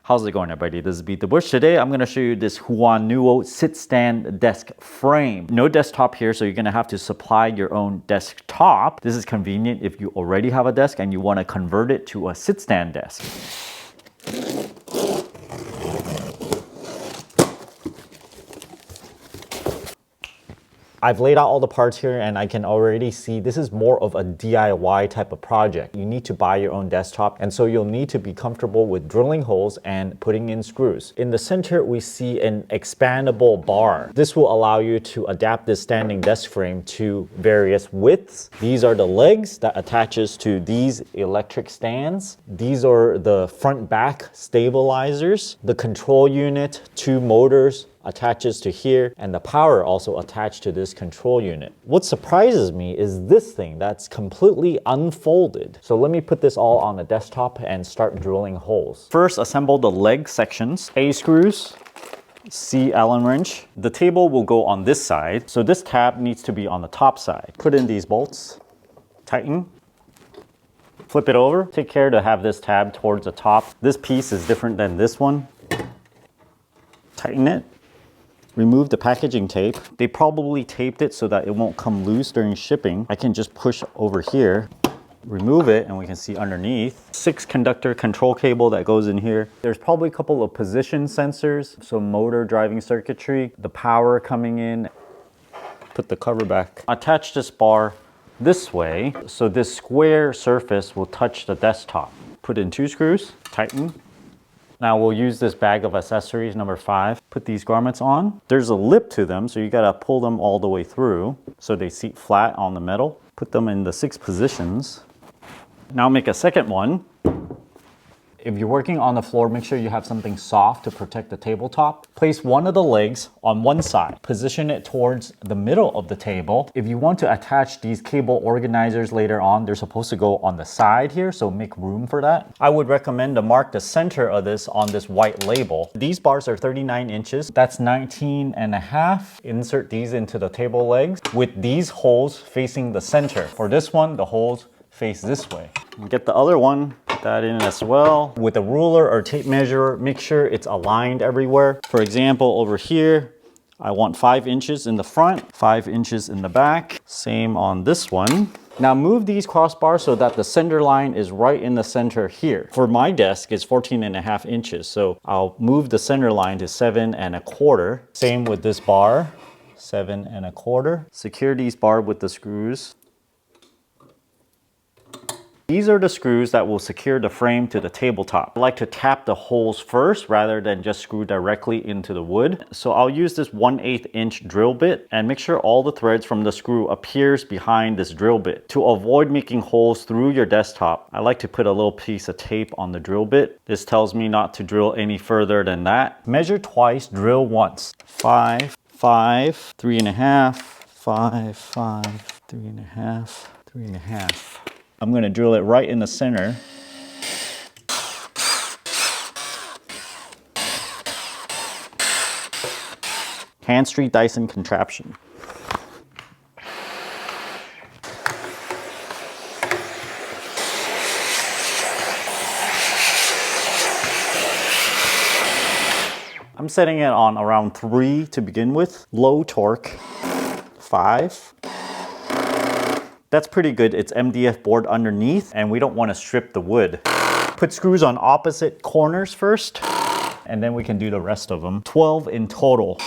How's it going, everybody? This is Beat the Bush. Today I'm going to show you this Huanuo sit-stand desk frame. No desktop here, so you're going to have to supply your own desktop. This is convenient if you already have a desk and you want to convert it to a sit-stand desk. I've laid out all the parts here and I can already see this is more of a DIY type of project. You need to buy your own desktop, and so you'll need to be comfortable with drilling holes and putting in screws. In the center, we see an expandable bar. This will allow you to adapt this standing desk frame to various widths. These are the legs that attaches to these electric stands. These are the front back stabilizers, the control unit, 2 motors, attaches to here, and the power also attached to this control unit. What surprises me is this thing that's completely unfolded. So let me put this all on the desktop and start drilling holes. First, assemble the leg sections. A screws, C Allen wrench. The table will go on this side, so this tab needs to be on the top side. Put in these bolts, tighten, flip it over. Take care to have this tab towards the top. This piece is different than this one. Tighten it. Remove the packaging tape. They probably taped it so that it won't come loose during shipping. I can just push over here, remove it, and we can see underneath. 6 conductor control cable that goes in here. There's probably a couple of position sensors, so motor driving circuitry, the power coming in. Put the cover back. Attach this bar this way, so this square surface will touch the desktop. Put in 2 screws, tighten. Now we'll use this bag of accessories, number 5. Put these garments on. There's a lip to them, so you gotta pull them all the way through so they seat flat on the metal. Put them in the 6 positions. Now make a second one. If you're working on the floor, make sure you have something soft to protect the tabletop. Place one of the legs on one side. Position it towards the middle of the table. If you want to attach these cable organizers later on, they're supposed to go on the side here, so make room for that. I would recommend to mark the center of this on this white label. These bars are 39 inches. That's 19.5. Insert these into the table legs with these holes facing the center. For this one, the holes face this way. Get the other one, put that in as well. With a ruler or tape measure, make sure it's aligned everywhere. For example, over here, I want 5 inches in the front, 5 inches in the back. Same on this one. Now move these crossbars so that the center line is right in the center here. For my desk, it's 14.5 inches, so I'll move the center line to 7.25. Same with this bar, 7.25. Secure these bars with the screws. These are the screws that will secure the frame to the tabletop. I like to tap the holes first rather than just screw directly into the wood. So I'll use this 1/8 inch drill bit and make sure all the threads from the screw appears behind this drill bit. To avoid making holes through your desktop, I like to put a little piece of tape on the drill bit. This tells me not to drill any further than that. Measure twice, drill once. 5, 5, 3.5, 5, 5, 3.5, 3.5. I'm going to drill it right in the center. Hand Street Dyson contraption. I'm setting it on around 3 to begin with. Low torque, 5. That's pretty good. It's MDF board underneath, and we don't want to strip the wood. Put screws on opposite corners first, and then we can do the rest of them. 12 in total.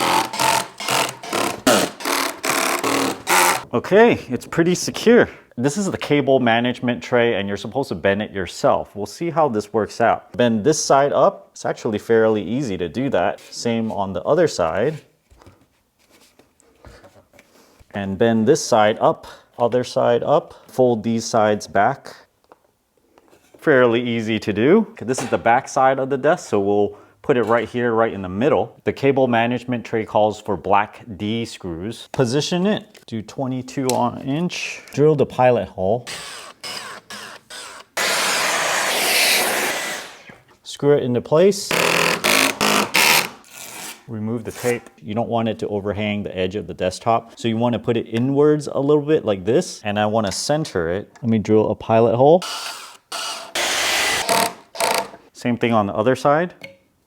Okay, it's pretty secure. This is the cable management tray, and you're supposed to bend it yourself. We'll see how this works out. Bend this side up. It's actually fairly easy to do that. Same on the other side. And bend this side up. Other side up, fold these sides back. Fairly easy to do. This is the back side of the desk, so we'll put it right here, right in the middle. The cable management tray calls for black D screws. Position it, do 22 inch. Drill the pilot hole. Screw it into place. Remove the tape. You don't want it to overhang the edge of the desktop. So you want to put it inwards a little bit like this. And I want to center it. Let me drill a pilot hole. Same thing on the other side.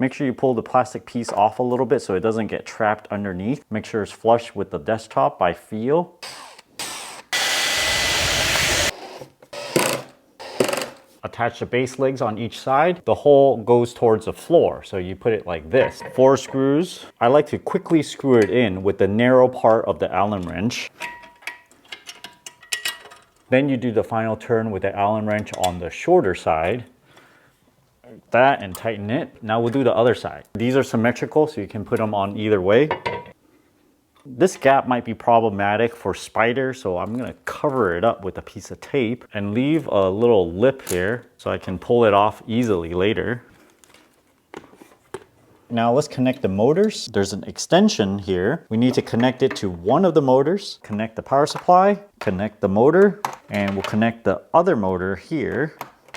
Make sure you pull the plastic piece off a little bit so it doesn't get trapped underneath. Make sure it's flush with the desktop by feel. Attach the base legs on each side. The hole goes towards the floor, so you put it like this. 4 screws. I like to quickly screw it in with the narrow part of the Allen wrench. Then you do the final turn with the Allen wrench on the shorter side. Like that, and tighten it. Now we'll do the other side. These are symmetrical, so you can put them on either way. This gap might be problematic for spiders, so I'm gonna cover it up with a piece of tape and leave a little lip here so I can pull it off easily later. Now let's connect the motors. There's an extension here. We need to connect it to one of the motors, connect the power supply, connect the motor, and we'll connect the other motor here.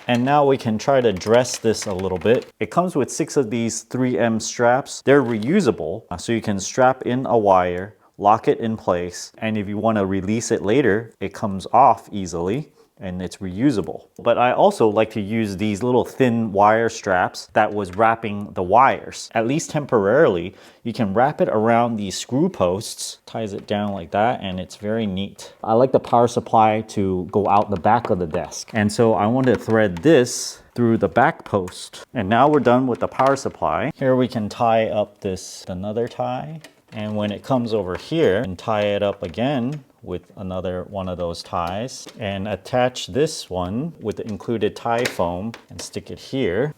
And now we can try to dress this a little bit. It comes with 6 of these 3M straps. They're reusable, so you can strap in a wire, lock it in place, and if you want to release it later, it comes off easily and it's reusable. But I also like to use these little thin wire straps that was wrapping the wires. At least temporarily, you can wrap it around these screw posts, ties it down like that, and it's very neat. I like the power supply to go out the back of the desk. And so I want to thread this through the back post. And now we're done with the power supply. Here we can tie up another tie. And when it comes over here, and tie it up again with another one of those ties and attach this one with the included tie foam and stick it here.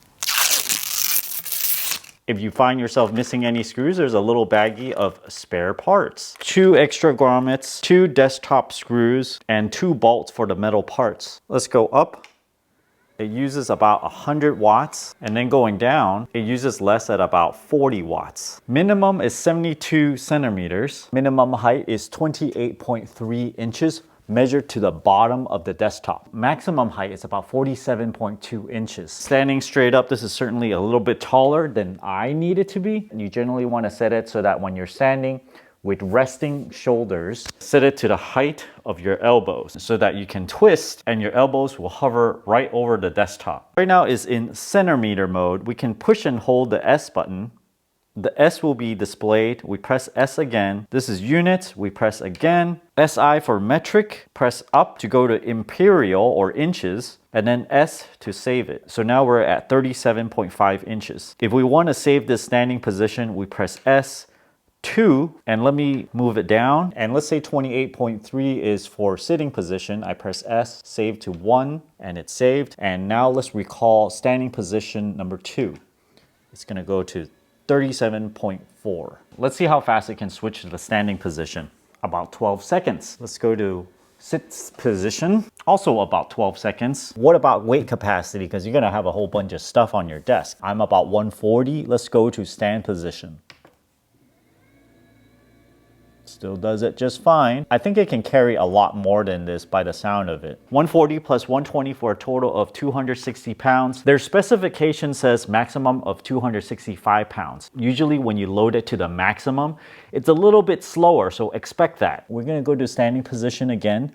If you find yourself missing any screws, there's a little baggie of spare parts. 2 extra grommets, 2 desktop screws, and 2 bolts for the metal parts. Let's go up. It uses about 100 watts, and then going down, it uses less at about 40 watts. Minimum is 72 centimeters. Minimum height is 28.3 inches, measured to the bottom of the desktop. Maximum height is about 47.2 inches. Standing straight up, this is certainly a little bit taller than I need it to be. You generally want to set it so that when you're standing, with resting shoulders, set it to the height of your elbows so that you can twist and your elbows will hover right over the desktop. Right now is in centimeter mode. We can push and hold the S button. The S will be displayed. We press S again. This is units. We press again. SI for metric. Press up to go to imperial or inches, and then S to save it. So now we're at 37.5 inches. If we want to save this standing position, we press S, 2, and let me move it down, and let's say 28.3 is for sitting position. I press S, save to 1, and it's saved. And now let's recall standing position number 2. It's going to go to 37.4. Let's see how fast it can switch to the standing position. About 12 seconds. Let's go to sit position, also about 12 seconds. What about weight capacity? Because you're going to have a whole bunch of stuff on your desk. I'm about 140. Let's go to stand position. Still does it just fine. I think it can carry a lot more than this by the sound of it. 140 plus 120 for a total of 260 pounds. Their specification says maximum of 265 pounds. Usually when you load it to the maximum, it's a little bit slower, so expect that. We're gonna go to standing position again.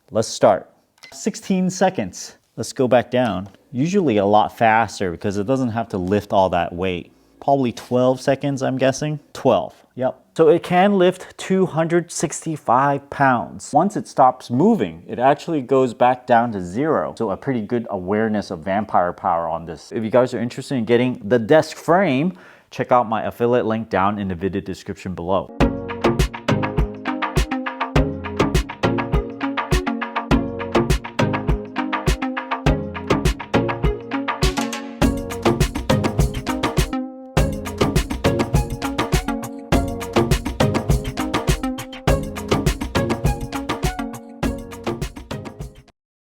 Let's start. 16 seconds. Let's go back down. Usually a lot faster because it doesn't have to lift all that weight. Probably 12 seconds, I'm guessing. 12, yep. So it can lift 265 pounds. Once it stops moving, it actually goes back down to 0. So a pretty good awareness of vampire power on this. If you guys are interested in getting the desk frame, check out my affiliate link down in the video description below.